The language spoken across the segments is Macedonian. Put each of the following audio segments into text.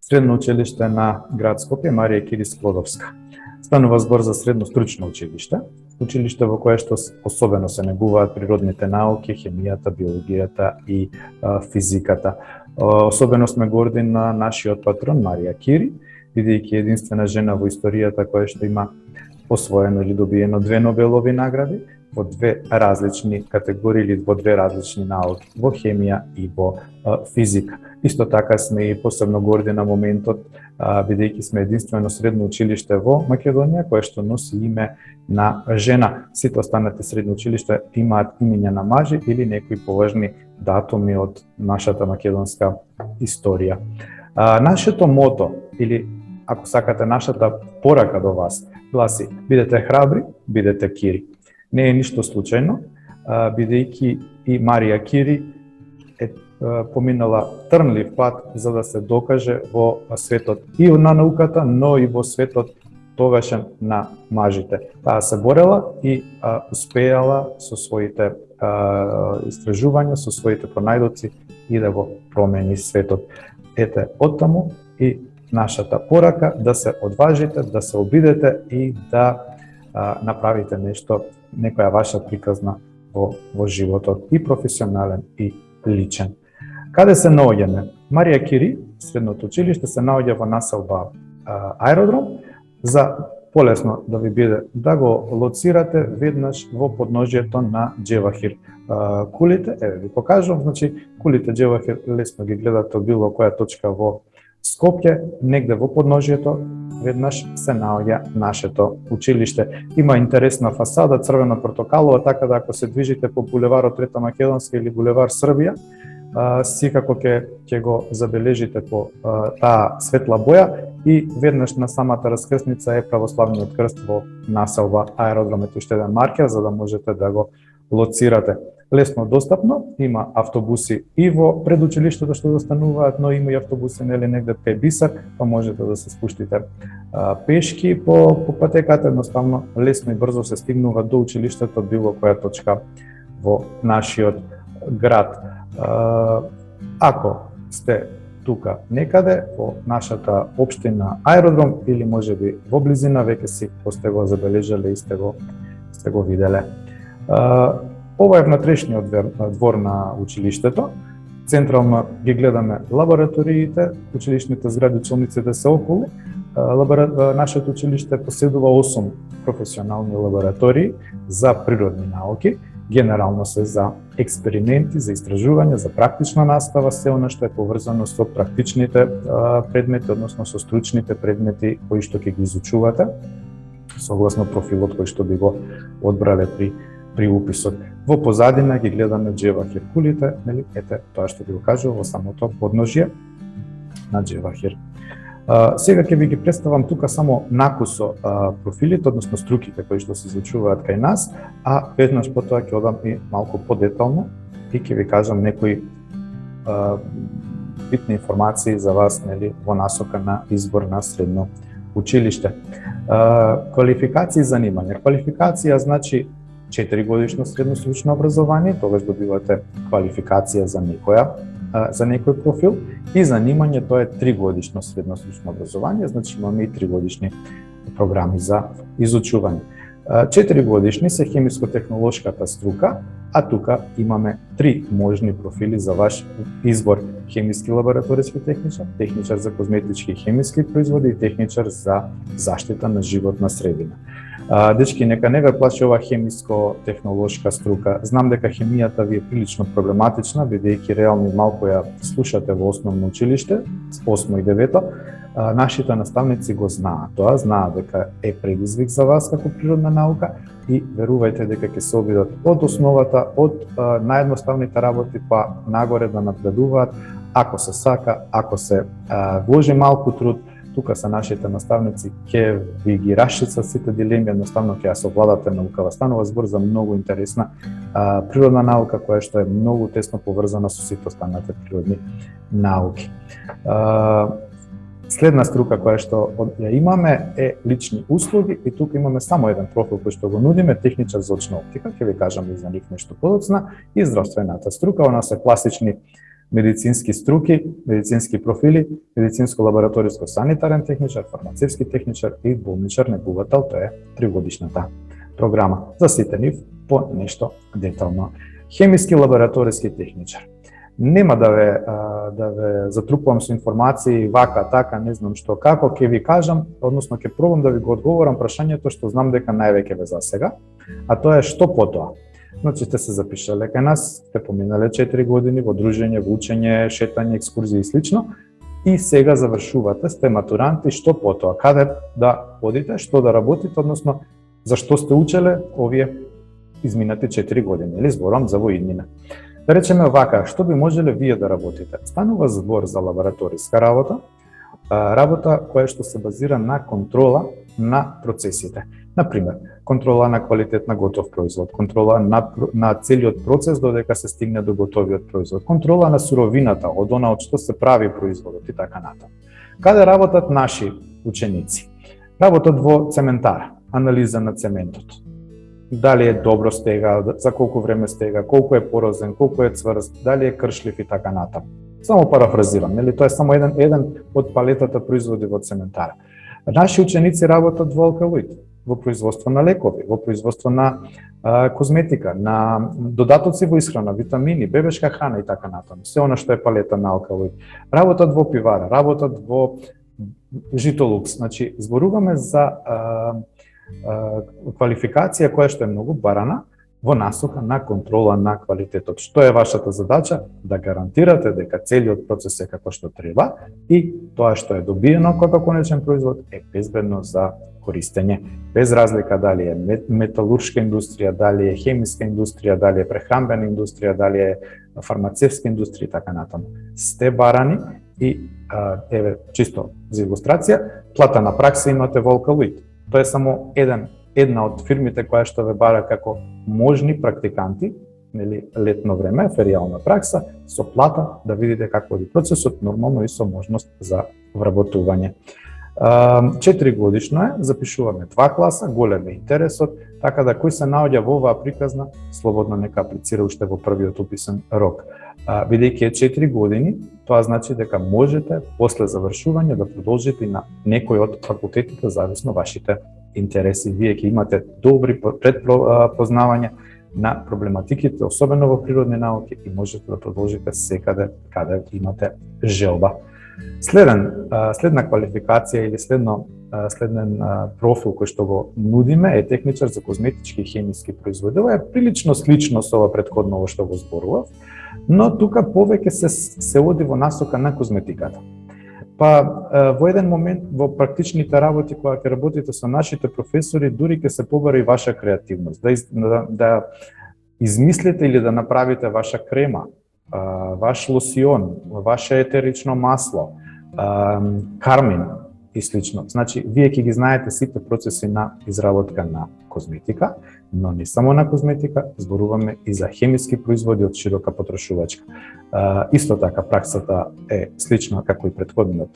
Средно училиште на град Скопје Марија Кири Склодовска. Станува збор за средно стручно училиште, училиште во кое што особено се негуваат природните науки, хемијата, биологијата и физиката. Особено сме горди на нашиот патрон Марија Кири, бидејќи единствена жена во историјата која што има освоено или добиено 2 Нобелови награди во 2 различни категории или во 2 различни науки, во хемија и во физика. Исто така сме и посебно горди на моментот, бидејќи сме единствено средно училиште во Македонија кое што носи име на жена. Сите останати средни училишта имаат имиња на мажи или некои поважни датуми од нашата македонска историја. Нашето мото, или ако сакате нашата порака до вас, гласи: бидете храбри, бидете Кири. Не е ништо случајно, бидејќи и Марија Кири е поминала трнлив пат за да се докаже во светот и на науката, но и во светот тогашен на мажите. Таа се борела и успеала со своите истражувања, со своите пронајдоци и да го промени светот. Ете, оттаму и нашата порака да се одважите, да се обидете и да направите нешто, некоја ваша приказна во животот, и професионален и личен. Каде се наоѓаме? Марија Кири, средното училиште, се наоѓа во населба Аеродром. За полесно да ви биде да го лоцирате веднаш во подножјето на Џевахир. Кулите, еве ви покажувам, значи кулите Џевахир лесно ги гледате од било која точка во Скопје, негде во подножјето веднаш се наоѓа нашето училиште. Има интересна фасада, црвено-портокалова, така да ако се движите по булеварот Трета Македонска или булевар Србија, секако ќе го забележите по таа светла боја и веднаш на самата раскрсница е православниот крст во населба Аеродром. Ето уште еден маркер за да можете да го лоцирате. Лесно достапно, има автобуси и во предучилиштето што застануваат, но има и автобуси нели негде кај Бисар, па можете да се спуштите пешки по патеката, едноставно лесно и брзо се стигнува до училиштето од било која точка во нашиот град. Ако сте тука некаде во нашата општина Аеродром или можеби во близина, веќе си сте го забележале и сте го виделе. Ова е внатрешниот двор на училиштето. Централно ги гледаме лабораториите, училишните згради, училниците се околу. Нашето училиште поседува 8 професионални лаборатории за природни науки. Генерално се за експерименти, за истражување, за практична настава, се она што е поврзано со практичните предмети, односно со стручните предмети кои што ќе ги изучувате, согласно профилот кој што би го одбрале при уписот. Во позадина ги гледаме Џевахир кулите, нели, ете тоа што ви го кажувам во самото подножје на Џевахир. Сега ќе ви ги представам тука само накусо профилите, односно струките кои што се изучуваат кај нас, а веднаш потоа ќе одам и малку подетално и ќе ви кажам некои битни информации за вас, нели, во насока на избор на средно училиште. Квалификации и занимање. Квалификација значи 4 годишно средно стручно образование, тогаш добивате квалификација за некој профил, и занимање тоа е 3 годишно средно стручно образование, значи имаме и 3 годишни програми за изучување. 4 годишни се хемиско-технолошката струка, а тука имаме 3 можни профили за ваш избор: хемиски лабораториски техничар, техничар за козметички и хемиски производи и техничар за заштита на животна средина. Дечки, нека не ве плаши ова хемиско-технолошка струка. Знам дека хемијата ви е прилично проблематична, бидејќи реално малку ја слушате во основно училиште, 8 и 9. Нашите наставници го знаат тоа, знаат дека е предизвик за вас како природна наука и верувајте дека ќе се обидат од основата, од наједноставните работи па нагоре да напредуваат, ако се сака, ако се вложи малку труд. Тука се нашите наставници, ќе ви ги расчистат сите дилеми, едноставно ќе ја совладате наукава. Станува збор за многу интересна природна наука која што е многу тесно поврзана со сите останати природни науки. Следна струка која што ја имаме е лични услуги и тука имаме само еден профил кој што го нудиме, техничар за очна оптика, ќе ви кажам и за нив нешто подоцна, и здравствената струка. Она се класични медицински струки, медицински профили, медицинско-лабораториско санитарен техничар, фармацевски техничар и болничар-негувател, тоа е 3-годишната програма. За сите нив по нешто детално. Хемиски лабораториски техничар. Нема да ве затрупувам со информации вака, така, не знам што, како, ќе ви кажам, односно ќе пробам да ви го одговорам прашањето што знам дека највеќе ве засега, а тоа е што потоа. Значи сте се запишале кај нас, сте поминале 4 години во дружење, во учење, шетање, екскурзии и слично, и сега завршувате, сте матуранти, што потоа, каде да одите, што да работите, односно за што сте учеле овие изминати 4 години, или зборам за во иднина. Да речеме вака, што би можеле вие да работите? Станува збор за лабораториска работа, работа која што се базира на контрола на процесите. Например, контрола на квалитет на готов производ, контрола на целиот процес додека се стигне до готовиот производ, контрола на суровината, од она од што се прави производот и така натаму. Каде работат наши ученици? Работат во цементара, анализа на цементот. Дали е добро стега, за колку време стега, колку е порозен, колку е цврст, дали е кршлив и така натаму. Само парафразирам, нели тоа е само еден од палетата производи во цементара. Наши ученици работат во алкалоид, во производство на лекови, во производство на козметика, на додатоци во исхрана, витамини, бебешка храна и така натаму. Се она што е палета на алкалоид. Работат во пивара, работат во житолукс. Значи, зборуваме за квалификација која што е многу барана во насока на контрола на квалитетот. Што е вашата задача? Да гарантирате дека целиот процес е како што треба и тоа што е добиено како конечен производ е безбедно за користење. Без разлика дали е металуршка индустрија, дали е хемиска индустрија, дали е прехранбена индустрија, дали е фармацевска индустрија и така натаму. Сте барани и еве чисто за илустрација, плата на пракса имате во алкалоид. Тоа е само една од фирмите која што ве бара како можни практиканти, нели летно време, феријална пракса, со плата да видите како оди процесот, нормално и со можност за вработување. 4 годишно е, запишуваме 2 класа, голем е интересот, така да кој се наоѓа во оваа приказна, слободно нека аплицира уште во првиот уписен рок. Бидејќи е 4 години, тоа значи дека можете после завршување да продолжите на некој од факултетите зависно вашите интереси. Вие ќе имате добри предпознавања на проблематиките, особено во природни науки, и можете да продолжите секаде каде имате желба. Следна квалификација или следен профил кој што го нудиме е техничар за козметички и хемиски производи. Ова е прилично слично со ова претходно што го зборував, но тука повеќе се оди во насока на козметиката. Па во еден момент во практичните работи кога ќе работите со нашите професори, дури ќе се побара и ваша креативност, да измислите или да направите ваша крема, ваш лосион, ваше етерично масло, кармин и слично. Значи, вие ќе ги знаете сите процеси на изработка на козметика, но не само на козметика, зборуваме и за хемиски производи од широка потрошувачка. Исто така, праксата е слична како и претходниот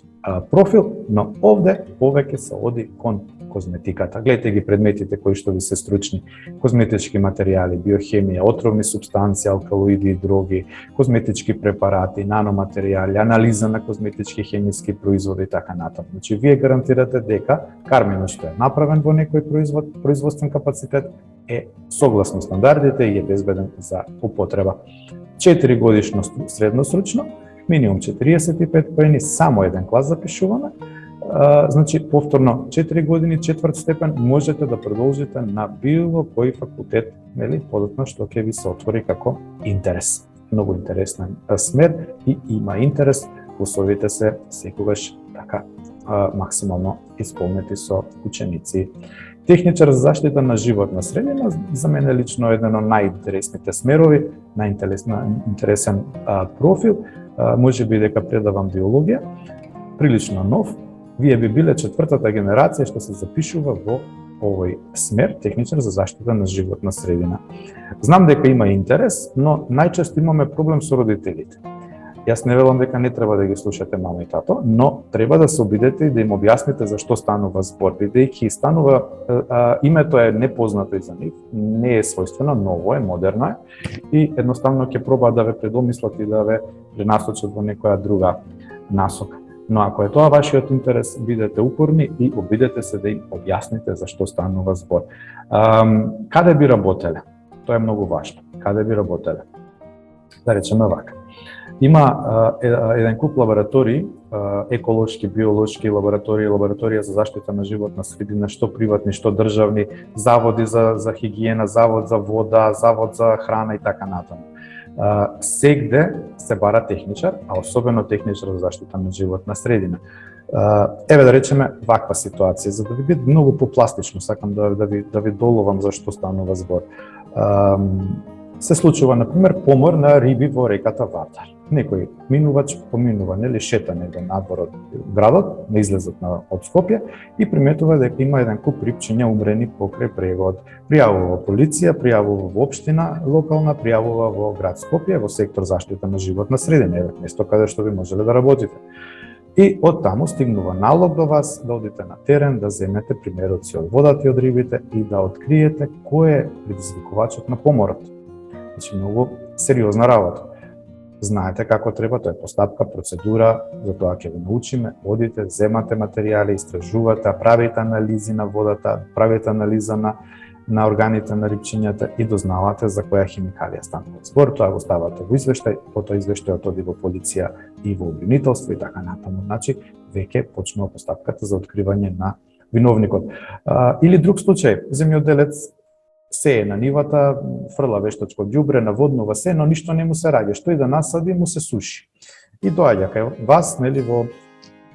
профил, но овде повеќе се оди кон козметиката. Гледате ги предметите кои што ви се стручни. Козметички материјали, биохемија, отровни супстанции, алкалоиди и дроги, козметички препарати, наноматеријали, анализа на козметички хемиски производи и така натаму. Значи, вие гарантирате дека карминот што е направен во некој производствен капацитет е согласно стандардите и е безбеден за употреба. 4 годишно средносрочно, минимум 45 поени, само еден клас запишуваме. Значи, повторно 4 години, 4 степен, можете да продолжите на било кој факултет, нели, податно што ќе ви се отвори како интерес. Многу интересен смер и има интерес, условите се секогаш така максимално исполнети со ученици. Техничар за заштита на животна средина, за мене лично еден од најинтересните смерови, најинтересен профил, може би дека предавам биологија, прилично нов. Вие би биле 4-та генерација што се запишува во овој смер, техничар за заштита на животна средина. Знам дека има интерес, но најчесто имаме проблем со родителите. Јас не велам дека не треба да ги слушате мама и тато, но треба да се обидете и да им објасните за што станува збор, бидејќи името е непознато и за нив, не е својствено, ново е, модерно е и едноставно ќе пробаат да ве предомислат и да ве пренасочат во некоја друга насока. Но ако е тоа вашиот интерес, бидете упорни и обидете се да им објасните за што станува збор. Каде би работеле? Тоа е многу важно. Каде би работеле? Да речеме вака. Има еден куп лаборатории, еколошки, биолошки лаборатории, лабораторија за заштита на животна средина, што приватни, што државни, заводи за хигиена, завод за вода, завод за храна и така натаму. Сегде се бара техничар, а особено техничар за заштита на животна средина. Еве да речеме ваква ситуација, за да ви биде многу попластично, сакам да ви доловам за што станува збор. Се случува, например, помор на риби во реката Вардар. Некој минувач поминува, нели, шета него надвор од градот, на излезот од Скопје и приметува дека има еден куп рибчиња умрени покрај брегот. Пријавува полиција, пријавува во општина локална, пријавува во град Скопје, во сектор заштита на животна средина, еве место каде што ви можеле да работите. И од таму стигнува налог до вас да одите на терен, да земете примероци од водата и од рибите и да откриете кој е предизвикувачот на поморот. Значи, многу сериозна работа. Знаете како треба, тоа е постапка, процедура, за тоа ќе ви научиме, одите, земате материјали, истражувате, правите анализи на водата, правите анализа на органите на рибчињата и дознавате за која химикалија станува збор, тоа го ставате во извештај, потоа извештајот оди во полиција и во обвинителство и така натаму. Значи, веќе почнува постапката за откривање на виновникот. Или друг случај, земјоделец сее на нивата, фрла вештачко ѓубре, наводнува се, но ништо не му се раѓа, што и да насади му се суши. И доаѓа кај вас, нели, во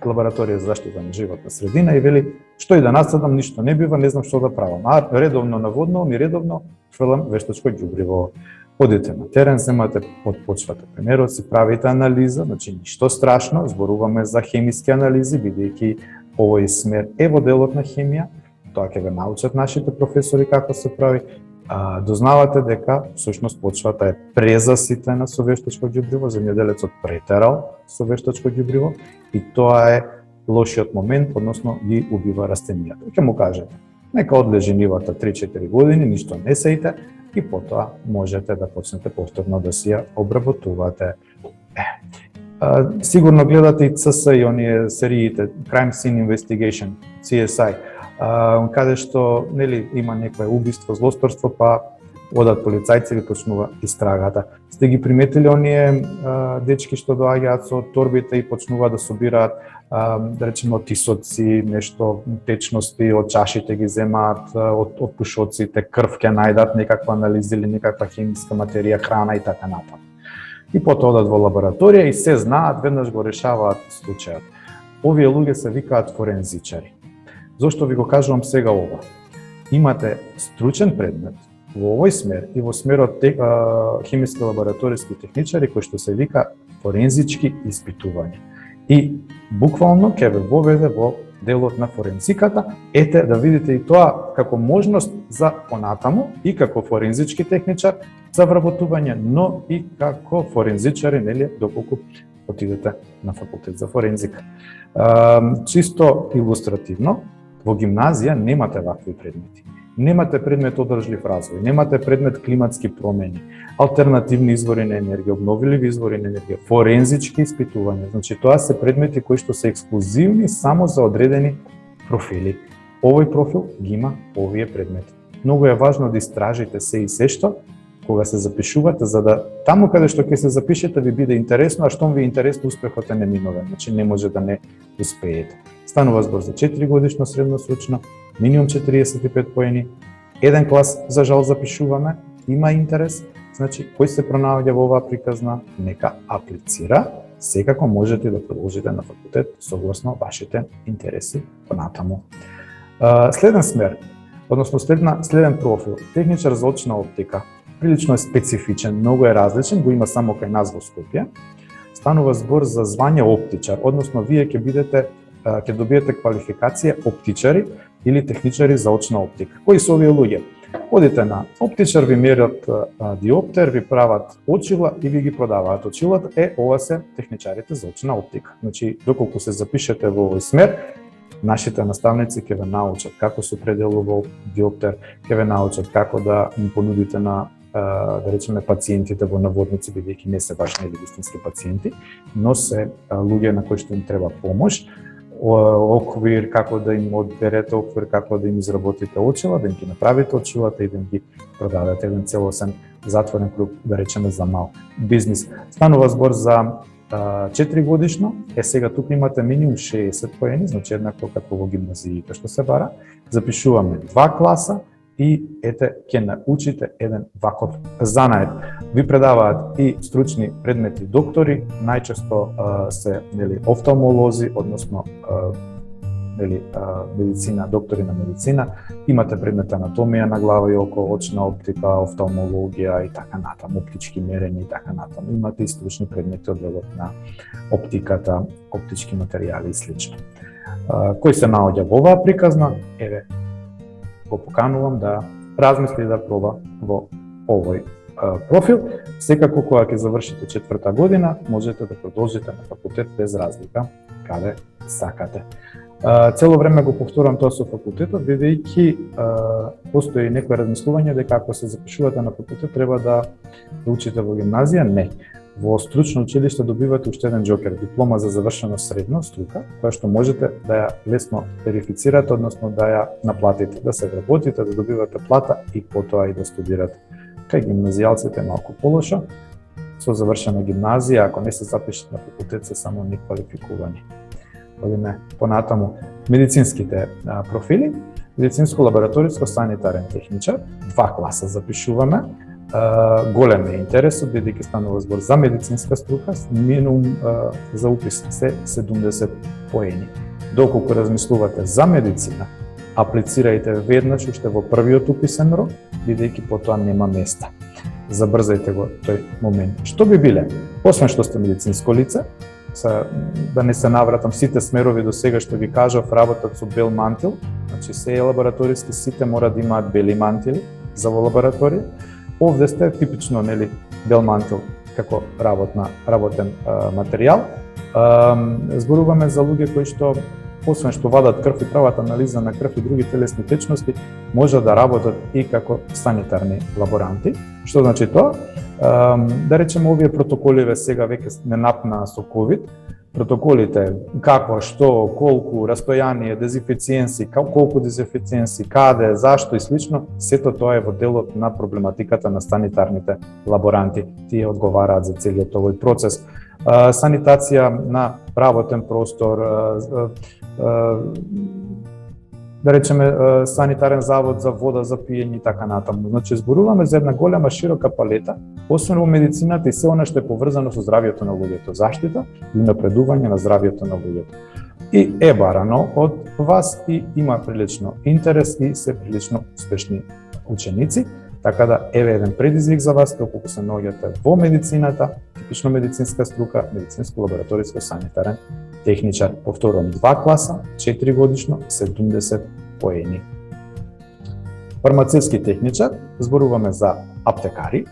лабораторија за заштита на животна средина и вели, што и да насадам, ништо не бива, не знам што да правам. Редовно наводнувам и редовно фрлам вештачко ѓубриво. Одите на терен, земате од почвата примероци, правите анализа, значи ништо страшно, зборуваме за хемиски анализи, бидејќи овој смер е во делот на хемија, тоа ќе ве научат нашите професори како се прави. Дознавате дека всушност почвата е презаситена со вештачко ѓубриво, земјоделецот претерал со вештачко ѓубриво и тоа е лошиот момент, односно ги убива растенијата. Ќе му кажете, нека одлежи нивата 3-4 години, ништо не сејте и потоа можете да почнете повторно да си ја обработувате. Сигурно гледате и ЦС и оние сериите Crime Scene Investigation, CSI, каде што, нели, има некое убиство, злосторство, па одат полицајци и почнува истрагата. Сте ги приметили оние дечки што доаѓаат со торбите и почнуваат да собираат, да речеме, од тисоци, нешто, течности, од чашите ги земаат, од пушоците, крв ќе најдат, некаква анализа или некаква хемиска материја, храна и така натаму. И потоа одат во лабораторија и се знаат, веднаш го решаваат случајот. Овие луѓе се викаат форензичари. Зошто ви го кажувам сега ова? Имате стручен предмет во овој смер и во смерот хемиски лабораториски техничари кои што се вика форензички испитувања. И буквално ќе ве воведе во делот на форензиката, ете да видите и тоа како можност за понатаму и како форензички техничар за вработување, но и како форензичари, нели, доколку отидете на факултет за форензика. Чисто илустративно, во гимназија немате вакви предмети. Немате предмет одржлив развој, немате предмет климатски промени, алтернативни извори на енергија, обновливи извори на енергија, форензички испитувања. Значи, тоа се предмети кои што се ексклузивни само за одредени профили. Овој профил ги има овие предмети. Многу е важно да истражите се и се што кога се запишувате, за да таму каде што ќе се запишете ви биде интересно, а штом ви е интересно, успехот е неминовен, значи не може да не успеете. Станува збор за 4 годишно средно срочно, минимум 45 поени, еден клас за жал запишуваме, има интерес, значи кој се пронаоѓа во оваа приказна, нека аплицира, секако можете да продолжите на факултет согласно вашите интереси понатаму. Следен смер, односно следен профил, техничар за очна оптика, прилично е специфичен, многу е различен, го има само кај нас во Скопје. Станува збор за звање оптичар, односно вие ќе добиете квалификација оптичари или техничари за очна оптика. Кои се овие луѓе? Одите на оптичар, ви мерат диоптер, ви прават очила и ви ги продаваат очилата. Ова се техничарите за очна оптика. Значи, доколку се запишете во овој смер, нашите наставници ќе ве научат како се определува диоптер, ќе ве научат како да им понудите на да речеме пациентите во наводници, бидејќи не се баш вистински пациенти, но се луѓе на кои што им треба помош, оквир како да им одберете, оквир како да им изработите очила, да им ги направите очилата и да им ги продадете, еден целосен затворен круг, да речеме за мал бизнис. Станува збор за 4 годишно, сега тука имате минимум 60 поени, значи еднакво како во гимназиите што се бара, запишуваме 2 класа, и ете ќе научите еден ваков занает. Ви предаваат и стручни предмети доктори, најчесто се офталмолози, односно медицина, доктори на медицина, имате предмет анатомија на глава и око, очна оптика, офталмологија и така натаму, оптички мерења и така натаму. Имате и стручни предмети од делот на оптиката, оптички материјали и слично. Кој се наоѓа во оваа приказна, еве го поканувам да размисли да проба во овој профил. Секако кога ќе завршите 4-та година, можете да продолжите на факултет без разлика каде сакате. Цело време го повторам тоа со факултетот, бидејќи постои некој размислување дека ако се запишувате на факултет треба да учите во гимназија. Не. Во стручно училиште добивате уште еден џокер, диплома за завршена средна струка, која што можете да ја лесно верифицирате, односно да ја наплатите, да се вработите, да добивате плата и потоа и да студирате. Кај гимназијалците малку полошо, со завршена гимназија, ако не се запишете на факултет, се само неквалификувани. Одиме понатаму медицинските профили, медицинско-лабораториско санитарен техничар, 2 класа запишуваме. Голем е интересот, бидејќи станува збор за медицинска струка, минимум за упис се 70 поени. Доколку размислувате за медицина, аплицирајте веднаш уште во првиот уписен рок, бидејќи потоа нема места. Забрзајте го тој момент. Што би биле? Освен што сте медицинско лице, да не се навратам, сите смерови до сега што ви кажав работат со бел мантил, значи се лабораториски сите мора да имаат бели мантили за во лабораторија. Овде сте типично бел мантил како работен материјал. Зборуваме за луѓе кои што освен што вадат крв и прават анализа на крв и други телесни течности, може да работат и како санитарни лаборанти. Што значи тоа? Да речеме овие протоколиве сега веќе не напна со ковид. Протоколите како, што, колку, растојание, дезинфициенси, колку дезинфициенси, каде, зашто и слично, сето тоа е во делот на проблематиката на санитарните лаборанти. Тие одговараат за целиот овој процес. Санитација на работен простор, да речеме санитарен завод за вода за пиење и така натаму. Значи зборуваме за една голема широка палета, освен во медицината и се она што е поврзано со здравјето на луѓето, заштита и напредување на здравјето на луѓето. И е барано од вас и има прилично интерес и се прилично успешни ученици, така да еве еден предизвик за вас, доколку се наоѓате во медицината, типично медицинска струка, медицинско-лабораториско санитарен техничар, повторувам 2 класа, 4 годишно, 70 поени. Фармацевски техничар, зборуваме за аптекари.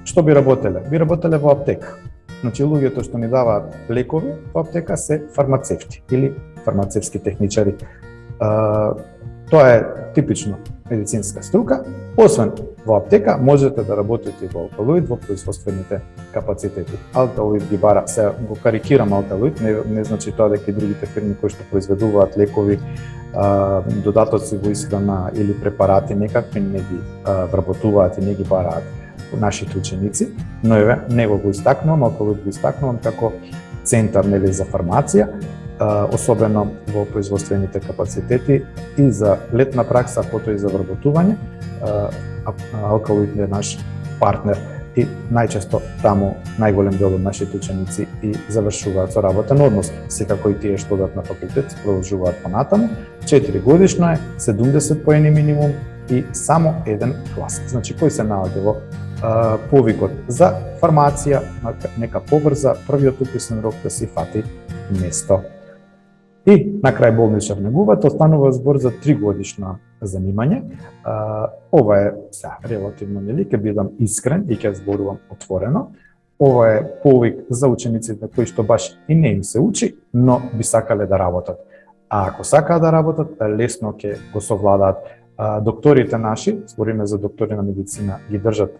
Што би работеле? Би работеле во аптека. Значи луѓето што ни даваат лекови во аптека се фармацевти или фармацевски техничари. Тоа е типично медицинска струка. Освен во аптека, можете да работите во Алкалоид, во производствените капацитети. Алкалоид ги бара, се го карикирам Алкалоид, не значи тоа дека и другите фирми кои што произведуваат лекови, додатоци во исхрана или препарати некакви не ги вработуваат и не ги бараат нашите ученици, но еве него го истакнувам, Алкалоид го истакнувам како центар за фармација, особено во производствените капацитети и за летна пракса, потоа и за вработување. Алкалоид е наш партнер и најчесто таму најголем дел од нашите ученици и завршуваат со работен однос. Секако и тие што одат на факултет продолжуваат понатаму. 4 годишно е, 70 поени минимум и само еден клас. Значи кој се наоѓа во повикот за фармација, нека побрза првиот уписен рок да си фати место. И на крај болничар негување останува збор за 3-годишно занимање. Ова е релативно нели, ќе бидам искрен и ќе зборувам отворено. Ова е повик за учениците кои што баш и не им се учи, но би сакале да работат. А ако сакаат да работат, лесно ќе го совладаат. Докторите наши, збориме за доктори на медицина, ги држат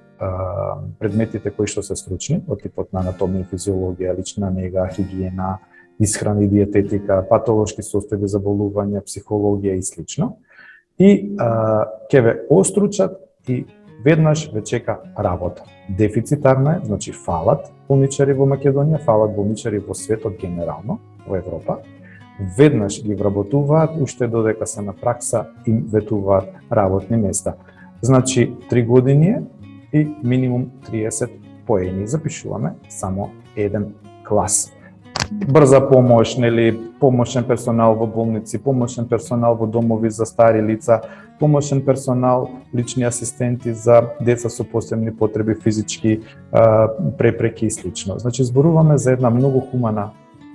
предметите кои што се стручни, од типот на анатомија, физиологија, лична нега, хигиена, исхрана и диететика, патолошки состојби, заболувања, психологија и слично. И ќе ве остручат и веднаш ве чека работа. Дефицитарна е, значи фалат болничари во Македонија, фалат болничари во светот генерално, во Европа. Веднаш ги вработуваат, уште додека се на пракса им ветуваат работни места. Значи 3 години е и минимум 30 поени запишуваме само еден клас. Брза помош, нели, помошен персонал во болници, помошен персонал во домови за стари лица, помошен персонал, лични асистенти за деца со посебни потреби, физички препреки и слично. Значи зборуваме за една многу хумана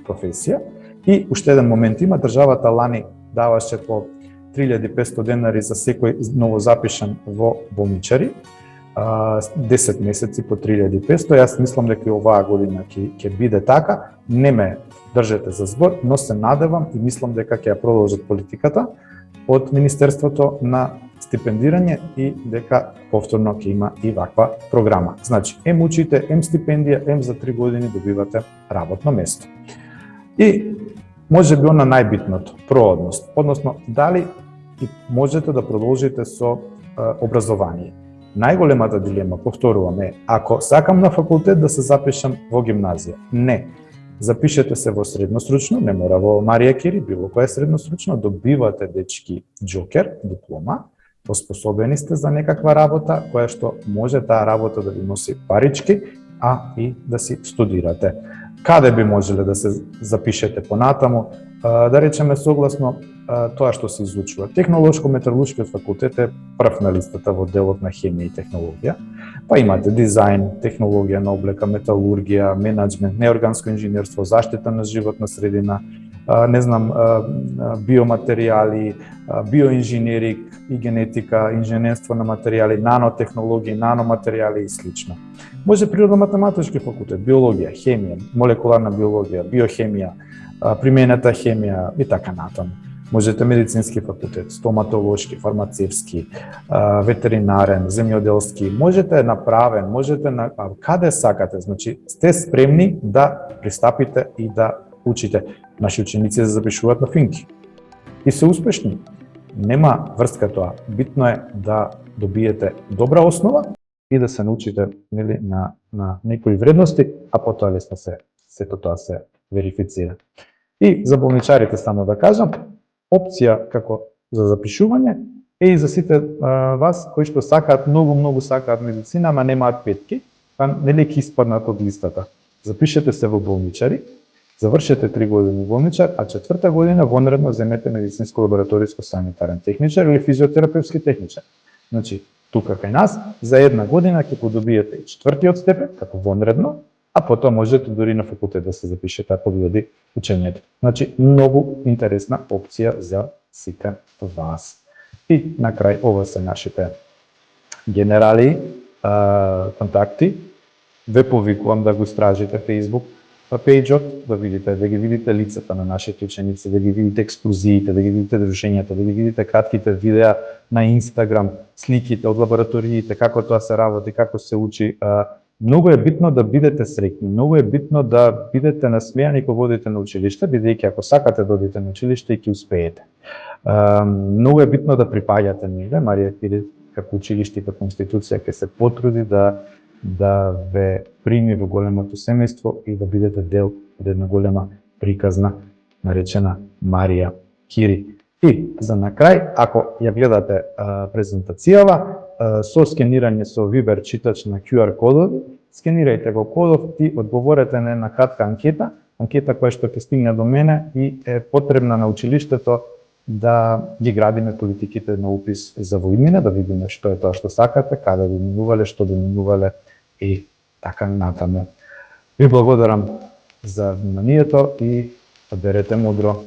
професија. И уште еден момент има, државата лани даваше по 3500 денари за секој новозапишан во болничари, 10 месеци по 3500. Јас мислам дека и оваа година ќе биде така. Не ме држете за збор, но се надевам и мислам дека ќе ја продолжат политиката од Министерството на стипендирање и дека повторно ќе има и ваква програма. Значи, ем учите, ем стипендија, ем за 3 години добивате работно место. И може би она најбитното, проодност, односно дали и можете да продолжите со образование. Најголемата дилема, повторувам, е ако сакам на факултет да се запишам во гимназија. Не. Запишете се во средностручно, не мора во Марија Кири, било кое средностручно, добивате дечки џокер, диплома, поспособени сте за некаква работа, која што може таа работа да ви носи парички, а и да си студирате. Каде би можеле да се запишете понатаму? Да речеме согласно тоа што се изучува. Технолошко-металуршкиот факултет е прв на листата во делот на хемија и технологија. Па имате дизајн, технологија на облека, металургија, менаџмент, неорганско инженерство, заштита на животна средина, биоматеријали, биоинженерик и генетика, инженерство на материјали, нанотехнологии, наноматеријали и слично. Може природно-математички факултет, биологија, хемија, молекуларна биологија, биохемија, применета хемија и така натаму. Можете медицински факултет, стоматолошки, фармацевски, ветеринарен, земјоделски, можете направен, можете на каде сакате, значи сте спремни да пристапите и да учите. Наши ученици се запишуваат на финки и се успешни. Нема врска тоа. Битно е да добиете добра основа и да се научите, нели, на некои вредности, а потоа лесно сето тоа се верифицира. И за болничарите само да кажам, опција како за запишување е и за сите вас кои што сакаат, многу сакаат медицина, ама немаат петки, па нели ќе испаднат од листата. Запишете се во болничари, завршете 3 години болничар, а 4-та година вонредно земете медицинско лабораториско санитарен техничар или физиотерапевски техничар. Значи, тука кај нас за 1 година ќе подобиете 4-тиот степен како вонредно, а потоа можете дури на факултет да се запишете ако ви оди учењето. Значи, многу интересна опција за сите вас. И на крај, ова се нашите генерали, контакти. Ве повикувам да го истражите Facebook пејџот, да ги видите лицата на нашите ученици, да ги видите ексклузиите, да ги видите дружењата, да ги видите кратките видеа на Instagram, сликите од лабораториите, како тоа се работи, како се учи. Многу е битно да бидете среќни, многу е битно да бидете насмејани кога одите на училиште, бидејќи ако сакате да одите на училиште ќе успеете. Многу е битно да припаѓате негде. Марија Кири како училиште и како институција ќе се потруди да ве прими во големото семејство и да бидете дел од една голема приказна наречена Марија Кири. И за на крај, ако ја гледате презентацијава, со скенирање со Viber читач на QR кодови, скенирајте го кодов и одговорете на една кратка анкета која што ќе стигне до мене и е потребна на училиштето да ги градиме политиките на упис за во иднина, да видиме што е тоа што сакате, каде би минувале, што би минувале и така натаму. Ви благодарам за вниманието и берете мудро.